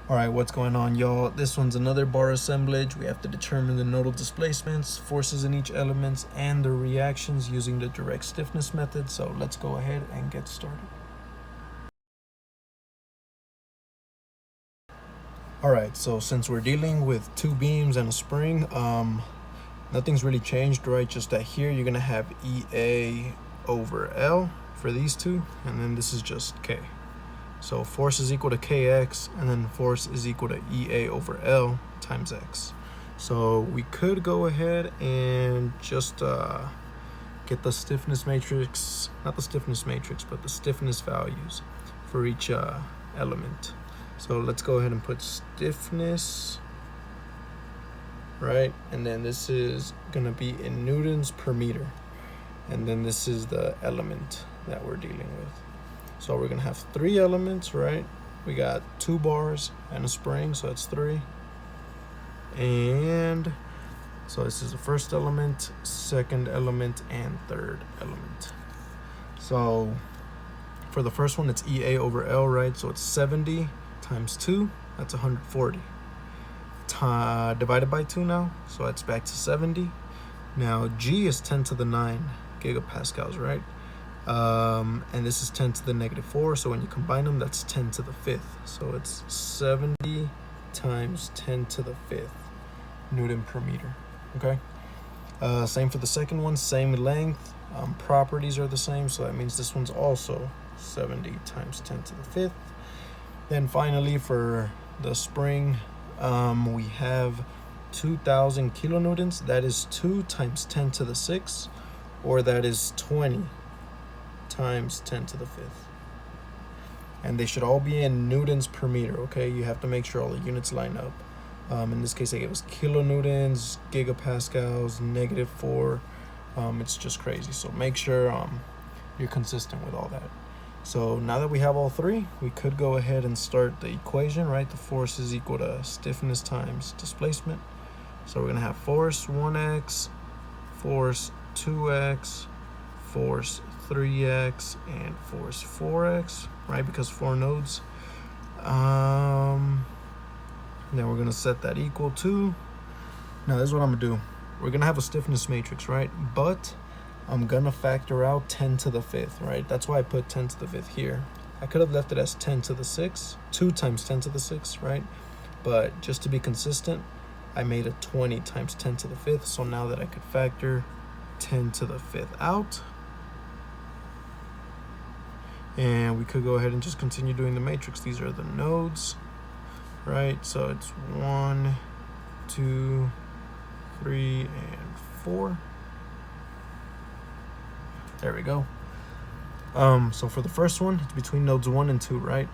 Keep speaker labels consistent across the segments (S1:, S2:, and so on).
S1: All right, what's going on, y'all? This one's another bar assemblage. We have to determine the nodal displacements, forces in each element, and the reactions using the direct stiffness method. So let's go ahead and get started. All right, so since we're dealing with two beams and a spring, nothing's really changed, right? Just that here you're gonna have EA over L for these two, and then this is just K. So force is equal to Kx, and then force is equal to EA over L times X. So we could go ahead and just get the stiffness matrix, not the stiffness matrix, but the stiffness values for each element. So let's go ahead and put stiffness, right? And then this is gonna be in newtons per meter. And then this is the element that we're dealing with. So we're gonna have three elements, right? We got 2 bars and a spring, so that's 3. And so this is the first element, second element, and third element. So for the first one, it's EA over L, right? So it's 70 times 2, that's 140. Divided by 2 now, so it's back to 70. Now G is 10 to the 9 gigapascals, right? And this is 10 to the negative 4, so when you combine them, that's 10 to the 5th. So it's 70 times 10 to the 5th Newton per meter, okay? Same for the second one, same length, properties are the same, so that means this one's also 70 times 10 to the 5th. Then finally for the spring, we have 2,000 kilonewtons. That is 2 times 10 to the 6th, or that is 20 times 10 to the 5th. And they should all be in newtons per meter, okay? You have to make sure all the units line up. In this case, they gave us kilonewtons, gigapascals, -4. It's just crazy. So make sure you're consistent with all that. So now that we have all three, we could go ahead and start the equation, right? The force is equal to stiffness times displacement. So we're gonna have force 1x, force 2x, force 3x, and force 4x, right? Because 4 nodes. Then we're gonna set that equal to, now this is what I'm gonna do. We're gonna have a stiffness matrix, right? But I'm gonna factor out 10 to the 5th, right? That's why I put 10 to the 5th here. I could have left it as 10 to the 6th, 2 times 10 to the 6th, right? But just to be consistent, I made it 20 times 10 to the 5th. So now that I could factor 10 to the 5th out, and we could go ahead and just continue doing the matrix. These are the nodes, right? So it's 1, 2, 3, and 4. There we go. So for the first one, it's between nodes 1 and 2, right?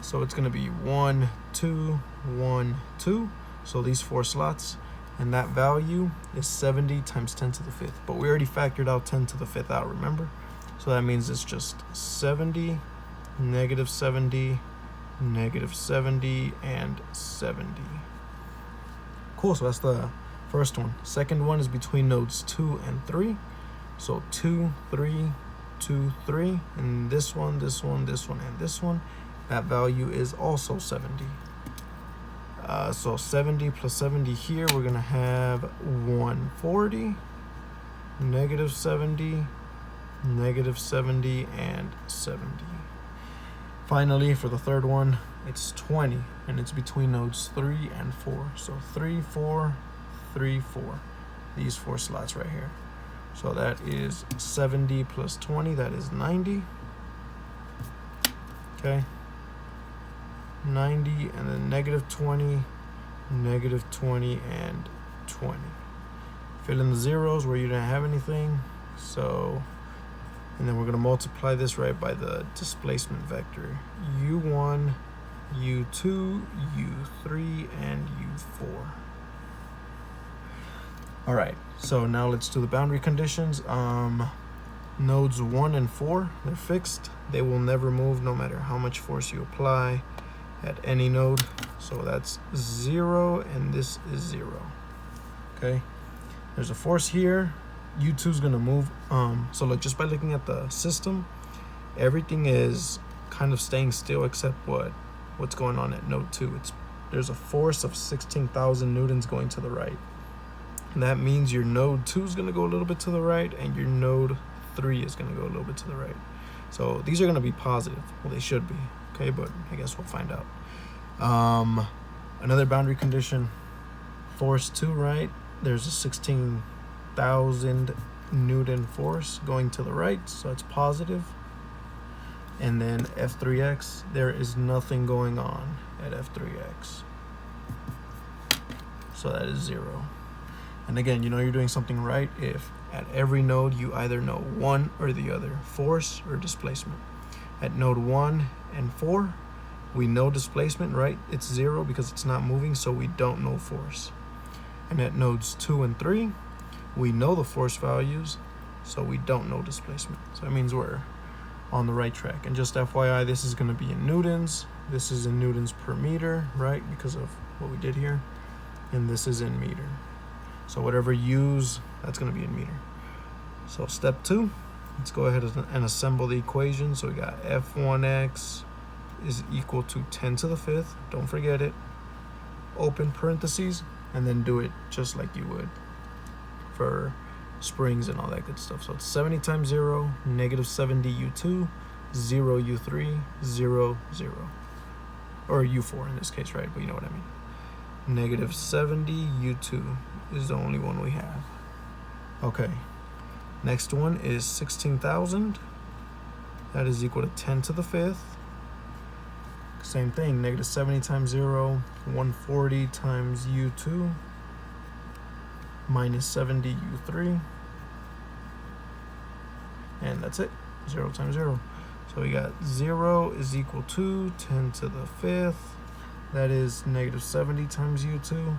S1: So it's gonna be 1, 2, 1, 2. So these 4 slots, and that value is 70 times 10 to the 5th. But we already factored out 10 to the 5th out, remember? So that means it's just 70, -70, -70, and 70. Cool, so that's the first one. Second one is between nodes 2 and 3. So 2, 3, 2, 3, and this one, this one, this one, and this one. That value is also 70. So 70 plus 70 here, we're gonna have 140, -70, -70, and 70. Finally, for the third one, it's 20, and it's between nodes 3 and 4. So 3, 4, 3, 4. These 4 slots right here. So that is 70 plus 20, that is 90. Okay. 90, and then -20, -20, and 20. Fill in the zeros where you didn't have anything. So, and then we're gonna multiply this right by the displacement vector. U1, U2, U3, and U4. All right, so now let's do the boundary conditions. Nodes 1 and 4, they're fixed. They will never move no matter how much force you apply at any node. So that's 0, and this is 0. Okay, there's a force here. U2 is gonna move. So look, just by looking at the system, everything is kind of staying still except what? what's going on at node 2. There's a force of 16,000 newtons going to the right. And that means your node 2 is going to go a little bit to the right, and your node 3 is going to go a little bit to the right. So these are going to be positive. Well, they should be, okay, but I guess we'll find out. Another boundary condition, force 2, right? There's a 16,000 Newton force going to the right, so it's positive. And then F3x, there is nothing going on at F3x. So that is 0. And again, you know you're doing something right if at every node you either know one or the other, force or displacement. At node 1 and 4, we know displacement, right? It's 0 because it's not moving, so we don't know force. And at nodes 2 and 3, we know the force values, so we don't know displacement. So that means we're on the right track. And just FYI, this is going to be in newtons. This is in newtons per meter, right? Because of what we did here. And this is in meter. So whatever you use, that's going to be in meter. So step 2, let's go ahead and assemble the equation. So we got F1x is equal to 10 to the 5th. Don't forget it. Open parentheses, and then do it just like you would for springs and all that good stuff. So it's 70 times 0, negative 70 U2, 0 U3, 0, 0. Or U4 in this case, right? But you know what I mean. Negative 70 U2 is the only one we have. Okay. Next one is 16,000. That is equal to 10 to the 5th. Same thing, negative 70 times 0, 140 times U2, minus 70 U3. And that's it, 0 times 0. So we got 0 is equal to 10 to the 5th. That is negative 70 times U2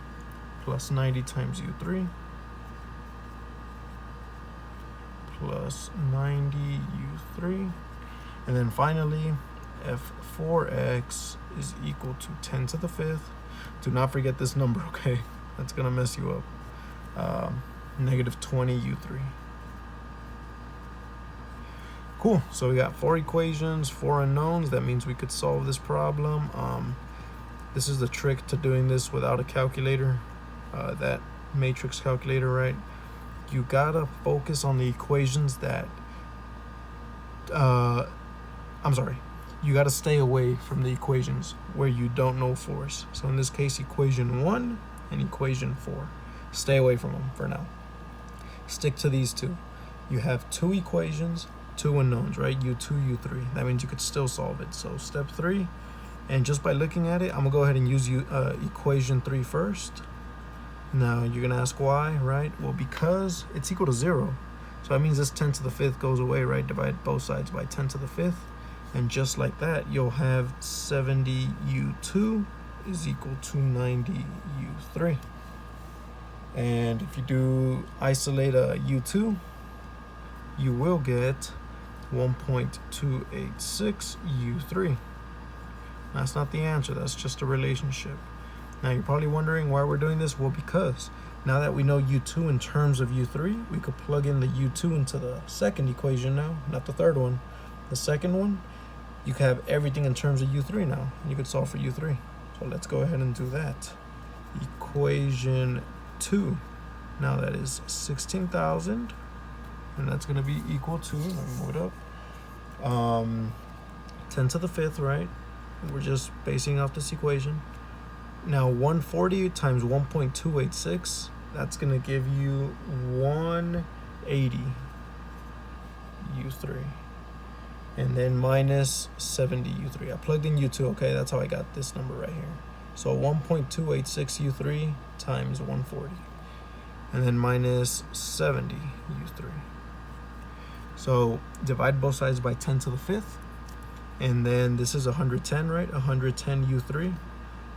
S1: plus 90 times U3 plus 90 U3. And then finally, F4x is equal to 10 to the 5th. Do not forget this number, okay? That's going to mess you up. Negative 20 U3. Cool, so we got 4 equations, 4 unknowns. That means we could solve this problem. This is the trick to doing this without a calculator, that matrix calculator, right? You gotta focus on the equations that, you gotta stay away from the equations where you don't know force. So in this case, equation 1 and equation 4. Stay away from them for now. Stick to these two. You have 2 equations, 2 unknowns, right? U2, U3. That means you could still solve it. So step 3, and just by looking at it, I'm gonna go ahead and use equation 3 first. Now you're gonna ask why, right? Well, because it's equal to 0. So that means this 10 to the 5th goes away, right? Divide both sides by 10 to the 5th. And just like that, you'll have 70 U2 is equal to 90 U3. And if you do isolate a U2, you will get 1.286 U3. That's not the answer, that's just a relationship. Now you're probably wondering why we're doing this. Well, because now that we know U2 in terms of U3, we could plug in the U2 into the second equation now, not the third one. The second one, you can have everything in terms of U3 now. You could solve for U3. So let's go ahead and do that. Equation 2. Now that is 16,000, and that's gonna be equal to, let me move it up, 10 to the 5th, right? We're just basing off this equation. Now 140 times 1.286, that's gonna give you 180 U3. And then minus 70 U3. I plugged in U2, okay? That's how I got this number right here. So 1.286 U3 times 140. And then minus 70 U3. So divide both sides by 10 to the 5th. And then this is 110, right? 110 U3.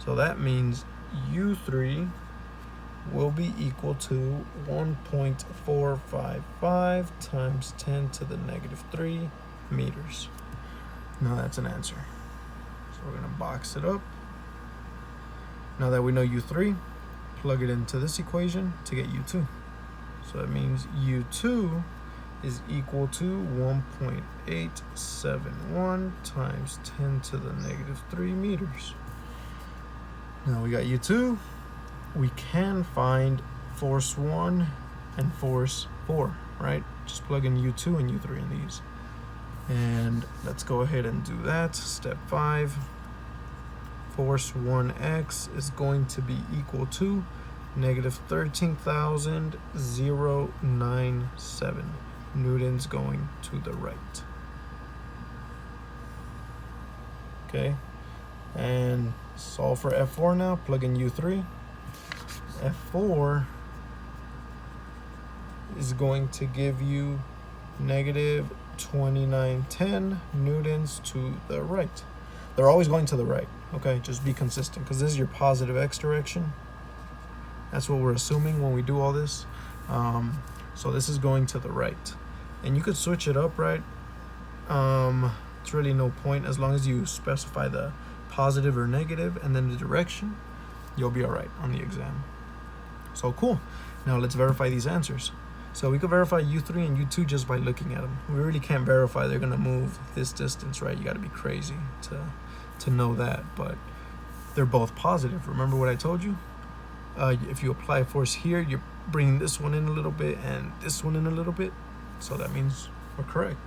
S1: So that means U3 will be equal to 1.455 times 10 to the negative 3 meters. Now that's an answer. So we're gonna box it up. Now that we know U3, plug it into this equation to get U2. So that means U2 is equal to 1.871 times 10 to the negative 3 meters. Now we got U2. We can find force 1 and force 4, right? Just plug in U2 and U3 in these. And let's go ahead and do that. Step 5. Force 1x is going to be equal to negative 13,097 newtons going to the right. Okay, and solve for F4 now. Plug in U3. F4 is going to give you negative 2910 newtons to the right. They're always going to the right, okay? Just be consistent, because this is your positive x direction. That's what we're assuming when we do all this. So this is going to the right. And you could switch it up, right? It's really no point. As long as you specify the positive or negative and then the direction, you'll be all right on the exam. So cool. Now let's verify these answers. So we could verify U3 and U2 just by looking at them. We really can't verify they're gonna move this distance, right? You gotta be crazy to know that, but they're both positive. Remember what I told you? If you apply force here, you're bringing this one in a little bit and this one in a little bit. So that means we're correct.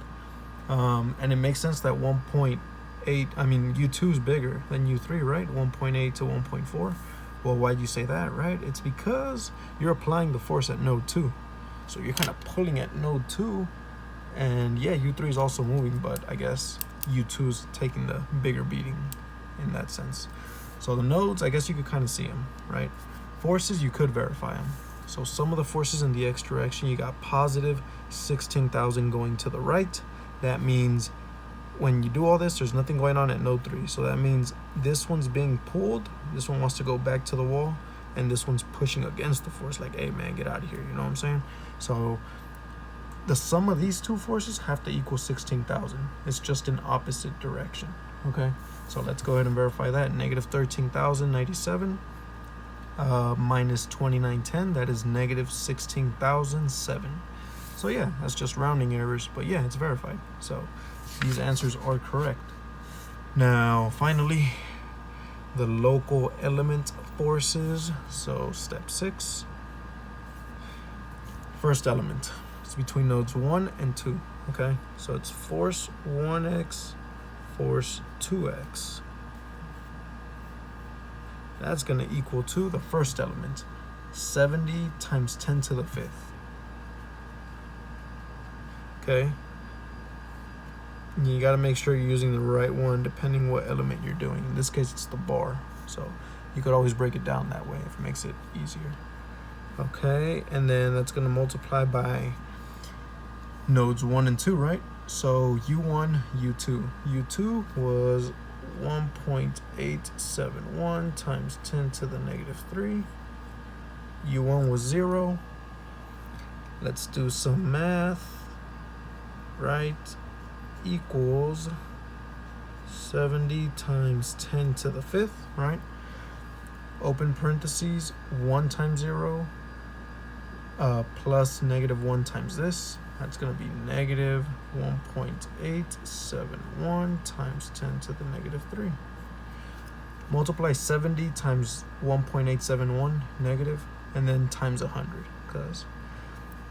S1: And it makes sense that 1.8, U2 is bigger than U3, right? 1.8 to 1.4. Well, why'd you say that, right? It's because you're applying the force at node 2. So you're kind of pulling at node 2. And yeah, U3 is also moving, but I guess U2 is taking the bigger beating in that sense. So the nodes, I guess you could kind of see them, right? Forces, you could verify them. So some of the forces in the x direction, you got positive 16,000 going to the right. That means when you do all this, there's nothing going on at node 3. So that means this one's being pulled, this one wants to go back to the wall, and this one's pushing against the force, like, hey man, get out of here, you know what I'm saying? So the sum of these two forces have to equal 16,000. It's just in opposite direction, okay? So let's go ahead and verify that. Negative 13,097 minus 2910, that is negative 16,007. So yeah, that's just rounding errors, but yeah, it's verified. So these answers are correct. Now, finally, the local element forces. So step 6. First element, it's between nodes 1 and 2, okay? So it's force 1x, force 2x. That's gonna equal to the first element, 70 times 10 to the 5th. Okay? You gotta make sure you're using the right one depending what element you're doing. In this case, it's the bar. So you could always break it down that way if it makes it easier. Okay, and then that's gonna multiply by nodes 1 and 2, right? So U1, U2. U2 was 1.871 times 10 to the negative 3. U1 was 0. Let's do some math, right? Equals 70 times 10 to the 5th, right? Open parentheses, 1 times 0 plus negative 1 times this. That's going to be negative 1.871 times 10 to the negative 3. Multiply 70 times 1.871 negative, and then times 100, because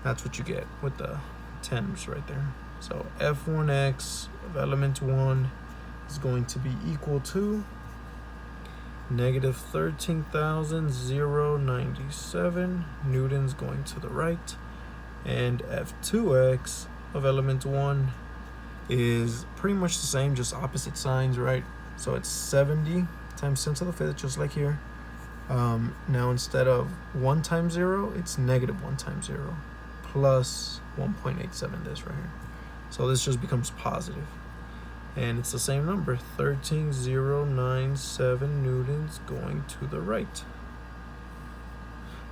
S1: that's what you get with the 10s right there. So F1x of element 1 is going to be equal to negative 13,097 newtons going to the right, and F2x of element 1 is pretty much the same, just opposite signs, right? So it's 70 times 10 to the 5th, just like here. Now instead of 1 times 0, it's negative 1 times 0 plus 1.87 this right here. So this just becomes positive. And it's the same number, 13,097 newtons going to the right.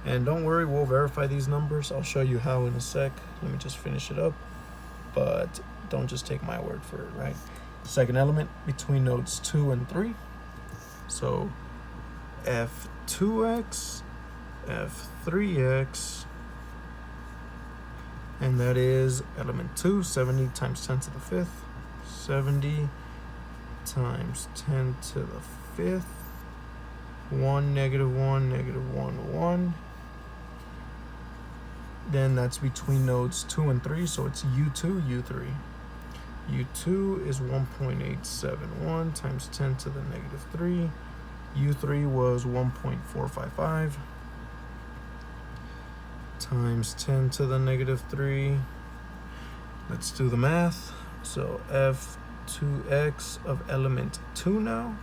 S1: And don't worry, we'll verify these numbers. I'll show you how in a sec. Let me just finish it up. But don't just take my word for it, right? Second element between nodes 2 and 3. So F2x, F3x, and that is element 2, 70 times 10 to the 5th. 70 times 10 to the 5th 1, -1, -1, 1. Then that's between nodes 2 and 3, so it's U2, U3. U2 is 1.871 times 10 to the -3. U3 was 1.455 times 10 to the -3. Let's do the math. So F2x of element 2 now,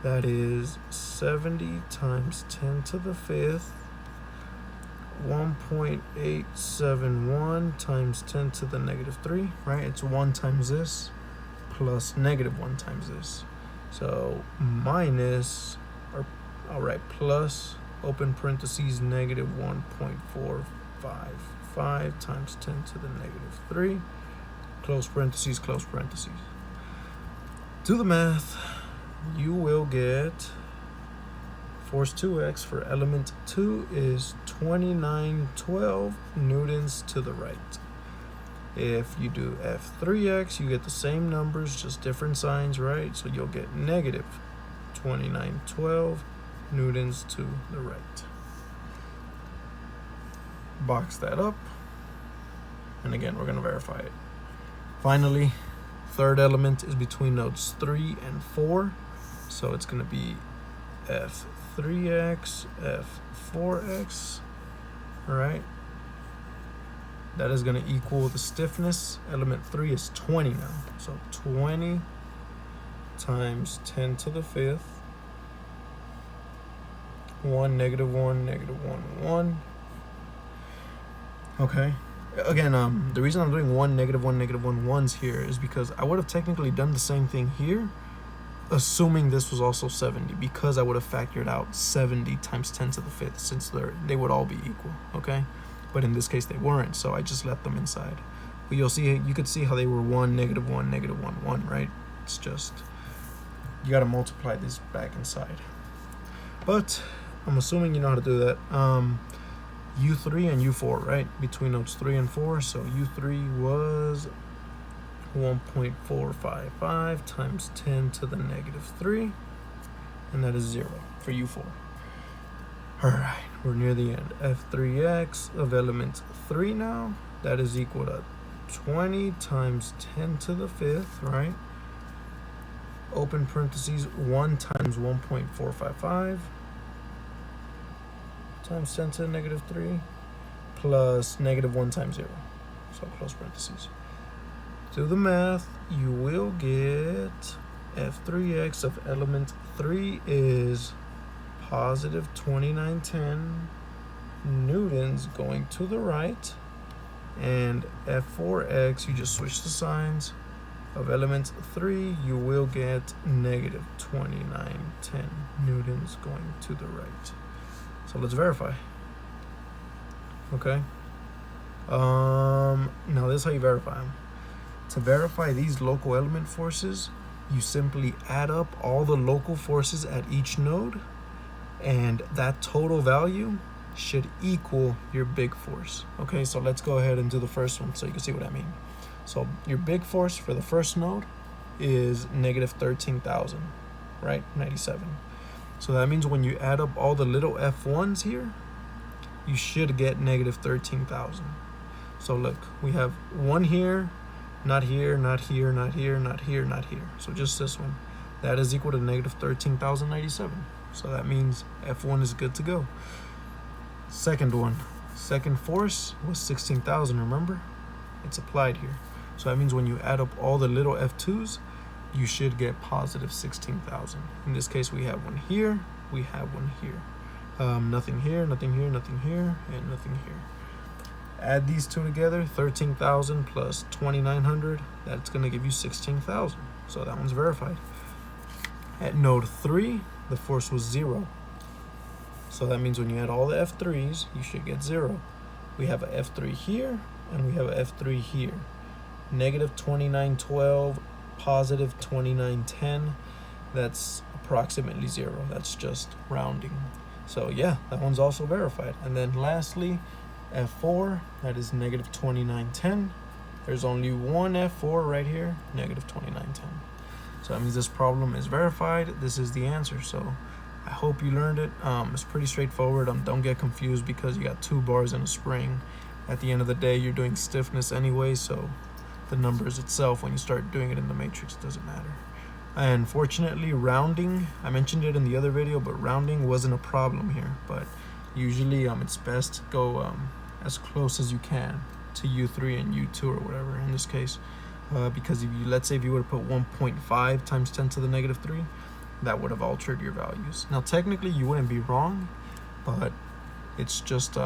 S1: that is 70 times 10 to the 5th, 1.871 times 10 to the -3, right? It's 1 times this plus -1 times this. So minus, or I'll write plus, open parentheses, -1.455 times 10 to the -3, close parentheses, close parentheses. Do the math. You will get force 2x for element 2 is 2912 newtons to the right. If you do F3x, you get the same numbers, just different signs, right? So you'll get -2912 newtons to the right. Box that up. And again, we're going to verify it. Finally, third element is between nodes 3 and 4. So it's going to be F3x, F4x, all right? That is going to equal the stiffness. Element 3 is 20 now. So 20 times 10 to the 5th, 1, -1, -1, 1. Okay. Again, the reason I'm doing 1, -1, -1, 1s here is because I would have technically done the same thing here, assuming this was also 70, because I would have factored out 70 times 10 to the 5th, since they would all be equal, okay? But in this case they weren't, so I just left them inside. But you'll see, you could see how they were 1, -1, -1, 1, right? It's just, you gotta multiply this back inside. But I'm assuming you know how to do that. U3 and U4, right? Between nodes 3 and 4, so U3 was 1.455 times 10 to the -3, and that is 0 for U4. All right, we're near the end. F3x of element 3 now, that is equal to 20 times 10 to the 5th, right? Open parentheses, 1 times 1.455 times 10 to the -3 plus -1 times 0, so close parentheses. Do the math, you will get F3x of element 3 is positive 2910 newtons going to the right, and F4x, you just switch the signs, of element 3, you will get negative 2910 newtons going to the right. So let's verify. Okay. Now this is how you verify them. To verify these local element forces, you simply add up all the local forces at each node, and that total value should equal your big force. Okay, so let's go ahead and do the first one so you can see what I mean. So your big force for the first node is negative 13,000, right? 97. So that means when you add up all the little F1s here, you should get negative 13,000. So look, we have one here, not here, not here, not here, not here, not here. So just this one. That is equal to negative 13,097. So that means F1 is good to go. Second one, second force was 16,000, remember? It's applied here. So that means when you add up all the little F2s, you should get positive 16,000. In this case, we have one here, we have one here. Nothing here, nothing here, nothing here, and nothing here. Add these two together, 13,000 plus 2,900, that's gonna give you 16,000. So that one's verified. At node 3, the force was 0. So that means when you add all the F3s, you should get 0. We have a F3 here, and we have a F3 here. Negative 2912, positive 2910, that's approximately 0. That's just rounding. So yeah, that one's also verified. And then lastly, F4, that is negative 2910. There's only one F4 right here, negative 2910. So that means this problem is verified. This is the answer. So I hope you learned it. It's pretty straightforward. Don't get confused because you got 2 bars in a spring. At the end of the day, you're doing stiffness anyway, so the numbers itself, when you start doing it in the matrix, doesn't matter. And fortunately, rounding, I mentioned it in the other video, but rounding wasn't a problem here. But usually it's best to go as close as you can to U3 and U2 or whatever in this case, because if you, let's say if you would have put 1.5 times 10 to the negative 3, that would have altered your values. Now technically you wouldn't be wrong, but it's just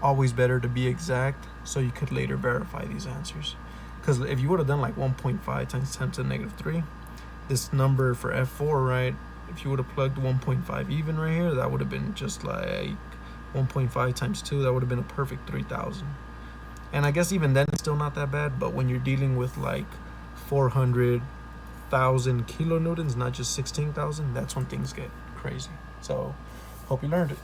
S1: always better to be exact so you could later verify these answers. Because if you would have done like 1.5 times 10 to the negative 3, this number for F4, right, if you would have plugged 1.5 even right here, that would have been just like 1.5 times 2, that would have been a perfect 3,000. And I guess even then it's still not that bad, but when you're dealing with like 400,000 kilonewtons, not just 16,000, that's when things get crazy. So hope you learned it.